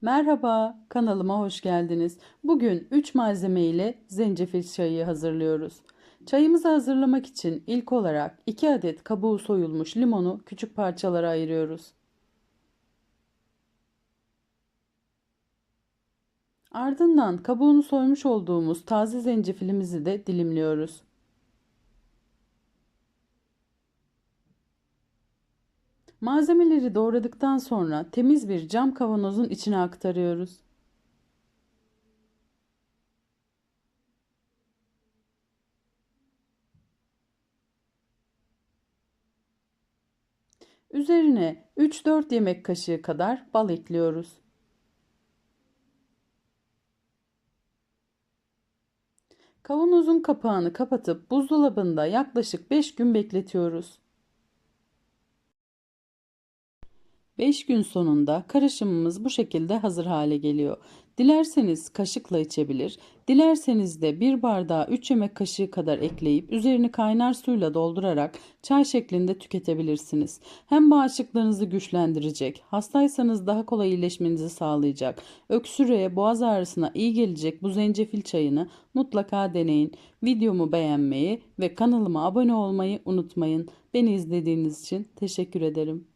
Merhaba, kanalıma hoş geldiniz. Bugün 3 malzeme ile zencefil çayı hazırlıyoruz. Çayımızı hazırlamak için ilk olarak 2 adet kabuğu soyulmuş limonu küçük parçalara ayırıyoruz. Ardından kabuğunu soymuş olduğumuz taze zencefilimizi de dilimliyoruz. Malzemeleri doğradıktan sonra temiz bir cam kavanozun içine aktarıyoruz. Üzerine 3-4 yemek kaşığı kadar bal ekliyoruz. Kavanozun kapağını kapatıp buzdolabında yaklaşık 5 gün bekletiyoruz. 5 gün sonunda karışımımız bu şekilde hazır hale geliyor. Dilerseniz kaşıkla içebilir, dilerseniz de bir bardağa 3 yemek kaşığı kadar ekleyip üzerini kaynar suyla doldurarak çay şeklinde tüketebilirsiniz. Hem bağışıklığınızı güçlendirecek, hastaysanız daha kolay iyileşmenizi sağlayacak, öksürüğe, boğaz ağrısına iyi gelecek bu zencefil çayını mutlaka deneyin. Videomu beğenmeyi ve kanalıma abone olmayı unutmayın. Beni izlediğiniz için teşekkür ederim.